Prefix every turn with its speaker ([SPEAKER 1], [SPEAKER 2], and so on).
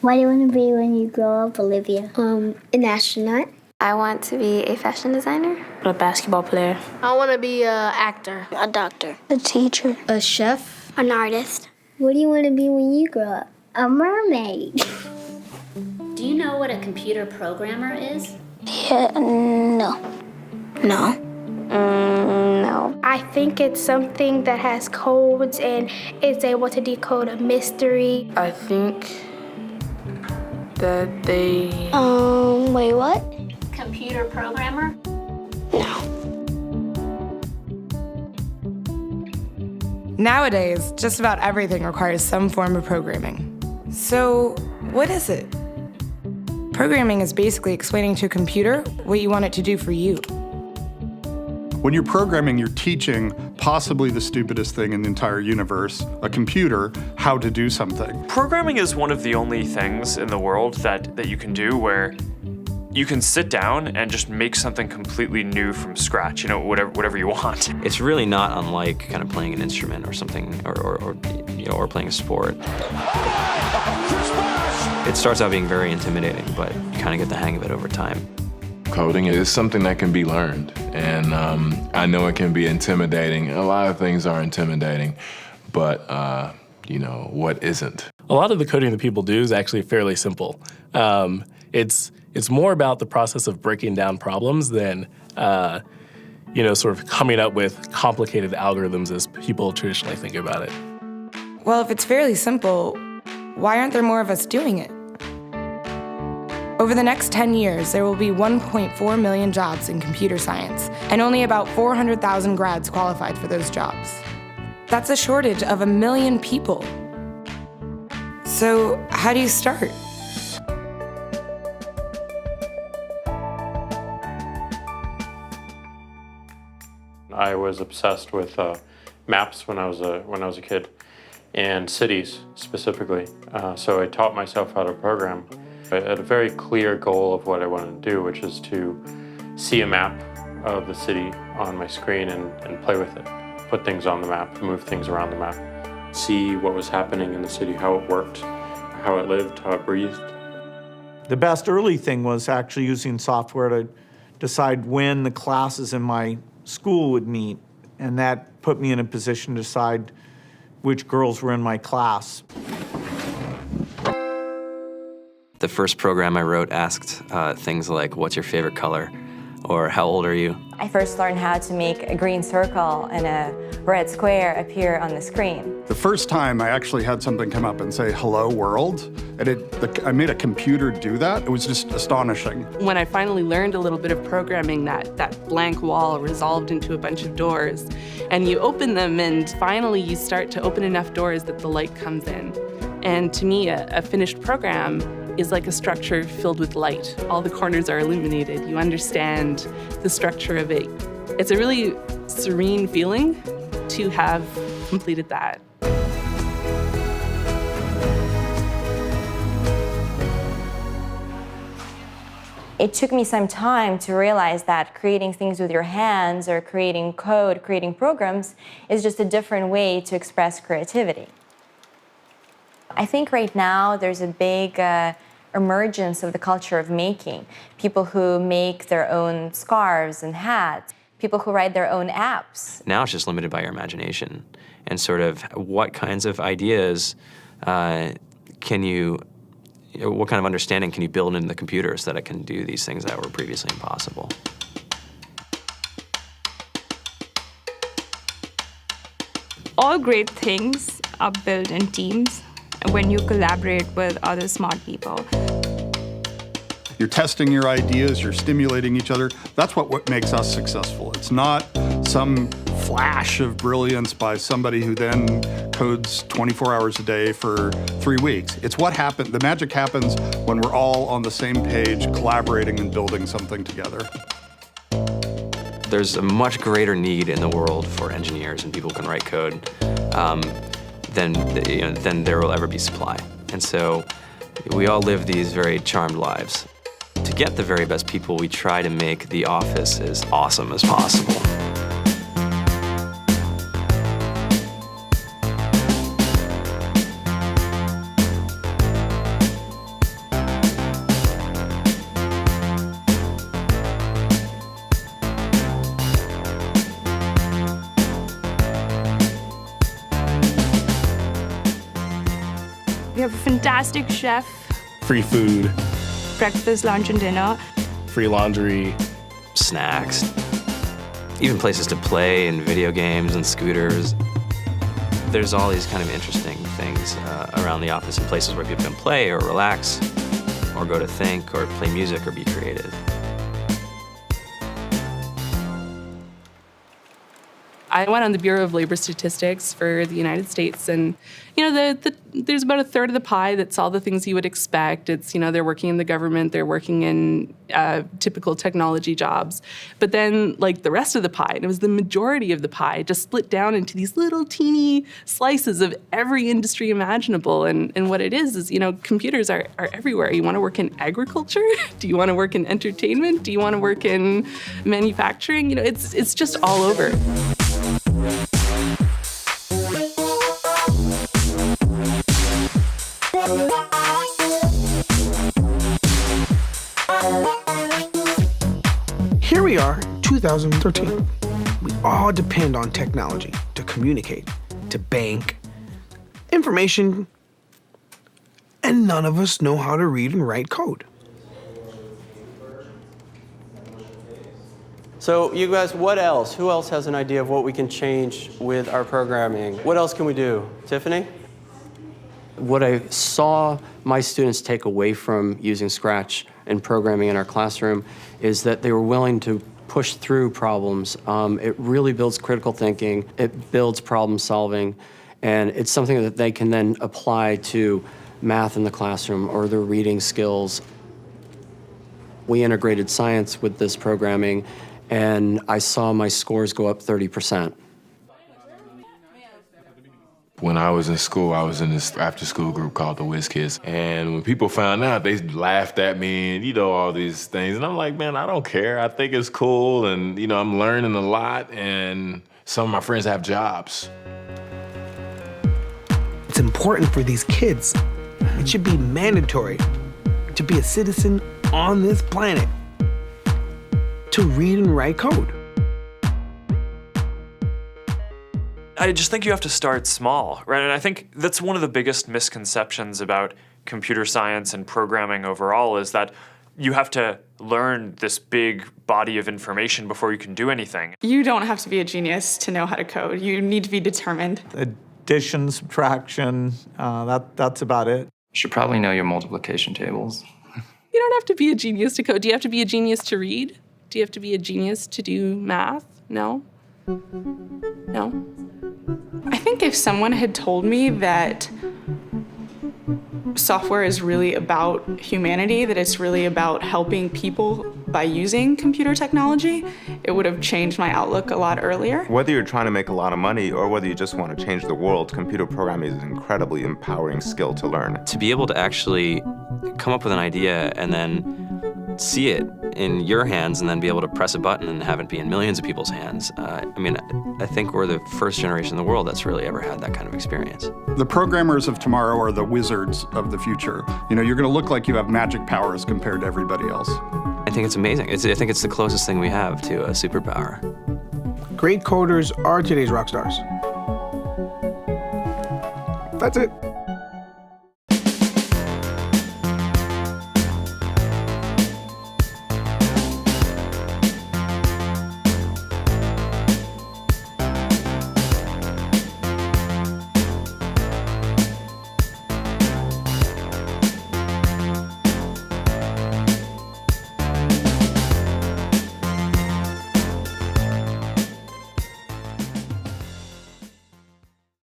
[SPEAKER 1] What do you want to be when you grow up, Olivia?
[SPEAKER 2] An astronaut.
[SPEAKER 3] I want to be a fashion designer.
[SPEAKER 4] A basketball player.
[SPEAKER 5] I want to be an actor.
[SPEAKER 1] A doctor.
[SPEAKER 2] A teacher.
[SPEAKER 5] A chef.
[SPEAKER 3] An artist.
[SPEAKER 1] What do you want to be when you grow up? A mermaid.
[SPEAKER 6] Do you know what a computer programmer is?
[SPEAKER 1] Yeah, no.
[SPEAKER 3] No. No.
[SPEAKER 7] I think it's something that has codes and is able to decode a mystery.
[SPEAKER 4] I think that they...
[SPEAKER 2] Wait, what?
[SPEAKER 6] Computer programmer?
[SPEAKER 8] Nowadays, just about everything requires some form of programming. So, what is it? Programming is basically explaining to a computer what you want it to do for you.
[SPEAKER 9] When you're programming, you're teaching possibly the stupidest thing in the entire universe, a computer, how to do something.
[SPEAKER 10] Programming is one of the only things in the world that you can do where you can sit down and just make something completely new from scratch, you know, whatever you want.
[SPEAKER 11] It's really not unlike kind of playing an instrument or something, or playing a sport. It starts out being very intimidating, but you kind of get the hang of it over time.
[SPEAKER 12] Coding is something that can be learned, and I know it can be intimidating. A lot of things are intimidating, but what isn't?
[SPEAKER 13] A lot of the coding that people do is actually fairly simple. It's more about the process of breaking down problems than, sort of coming up with complicated algorithms as people traditionally think about it.
[SPEAKER 8] Well, if it's fairly simple, why aren't there more of us doing it? Over the next 10 years, there will be 1.4 million jobs in computer science, and only about 400,000 grads qualified for those jobs. That's a shortage of 1 million people. So, how do you start?
[SPEAKER 14] I was obsessed with maps when I was a kid, and cities specifically. So I taught myself how to program. I had a very clear goal of what I wanted to do, which is to see a map of the city on my screen and play with it. Put things on the map, move things around the map. See what was happening in the city, how it worked, how it lived, how it breathed.
[SPEAKER 15] The best early thing was actually using software to decide when the classes in my school would meet, and that put me in a position to decide which girls were in my class.
[SPEAKER 11] The first program I wrote asked things like, what's your favorite color? Or how old are you?
[SPEAKER 16] I first learned how to make a green circle and a red square appear on the screen.
[SPEAKER 9] The first time I actually had something come up and say, hello world, and I made a computer do that. It was just astonishing.
[SPEAKER 4] When I finally learned a little bit of programming, that blank wall resolved into a bunch of doors, and you open them, and finally you start to open enough doors that the light comes in. And to me, a finished program is like a structure filled with light. All the corners are illuminated. You understand the structure of it. It's a really serene feeling to have completed that.
[SPEAKER 16] It took me some time to realize that creating things with your hands or creating code, creating programs, is just a different way to express creativity. I think right now there's a big emergence of the culture of making. People who make their own scarves and hats, people who write their own apps.
[SPEAKER 11] Now it's just limited by your imagination and sort of what kinds of ideas what kind of understanding can you build into the computer so that it can do these things that were previously impossible.
[SPEAKER 17] All great things are built in teams when you collaborate with other smart people.
[SPEAKER 9] You're testing your ideas, you're stimulating each other. That's what makes us successful. It's not some flash of brilliance by somebody who then codes 24 hours a day for 3 weeks. It's what happened. The magic happens when we're all on the same page, collaborating and building something together.
[SPEAKER 11] There's a much greater need in the world for engineers and people who can write code than there will ever be supply. And so we all live these very charmed lives. To get the very best people, we try to make the office as awesome as possible.
[SPEAKER 17] have a fantastic chef,
[SPEAKER 13] Free food,
[SPEAKER 17] breakfast, lunch, and dinner.
[SPEAKER 13] free laundry,
[SPEAKER 11] snacks, even places to play and video games and scooters. There's all these kind of interesting things around the office and places where people can play or relax or go to think or play music or be creative.
[SPEAKER 4] I went on the Bureau of Labor Statistics for the United States, and there's about a third of the pie that's all the things you would expect. It's, they're working in the government, they're working in typical technology jobs. But then, like, the rest of the pie, and it was the majority of the pie, just split down into these little teeny slices of every industry imaginable. And what it is, computers are everywhere. You want to work in agriculture? Do you want to work in entertainment? Do you want to work in manufacturing? It's just all over.
[SPEAKER 18] Here we are, 2013. We all depend on technology to communicate, to bank, information, and none of us know how to read and write code.
[SPEAKER 19] So you guys, what else? Who else has an idea of what we can change with our programming? What else can we do? Tiffany?
[SPEAKER 20] What I saw my students take away from using Scratch and programming in our classroom is that they were willing to push through problems. It really builds critical thinking, it builds problem solving, and it's something that they can then apply to math in the classroom or their reading skills. We integrated science with this programming, and I saw my scores go up 30%.
[SPEAKER 12] When I was in school, I was in this after-school group called the Whiz Kids. And when people found out, they laughed at me and, all these things. And I'm like, man, I don't care. I think it's cool. And, I'm learning a lot. And some of my friends have jobs.
[SPEAKER 18] It's important for these kids. It should be mandatory to be a citizen on this planet, to read and write code.
[SPEAKER 10] I just think you have to start small, right? And I think that's one of the biggest misconceptions about computer science and programming overall is that you have to learn this big body of information before you can do anything.
[SPEAKER 17] You don't have to be a genius to know how to code. You need to be determined.
[SPEAKER 15] Addition, subtraction, that's about it.
[SPEAKER 21] You should probably know your multiplication tables.
[SPEAKER 4] You don't have to be a genius to code. Do you have to be a genius to read? Do you have to be a genius to do math? No? No?
[SPEAKER 17] I think if someone had told me that software is really about humanity, that it's really about helping people by using computer technology, it would have changed my outlook a lot earlier.
[SPEAKER 22] Whether you're trying to make a lot of money or whether you just want to change the world, computer programming is an incredibly empowering skill to learn.
[SPEAKER 11] To be able to actually come up with an idea and then see it in your hands and then be able to press a button and have it be in millions of people's hands. I think we're the first generation in the world that's really ever had that kind of experience.
[SPEAKER 9] The programmers of tomorrow are the wizards of the future. You're going to look like you have magic powers compared to everybody else.
[SPEAKER 11] I think it's amazing. I think it's the closest thing we have to a superpower.
[SPEAKER 18] Great coders are today's rock stars. That's it.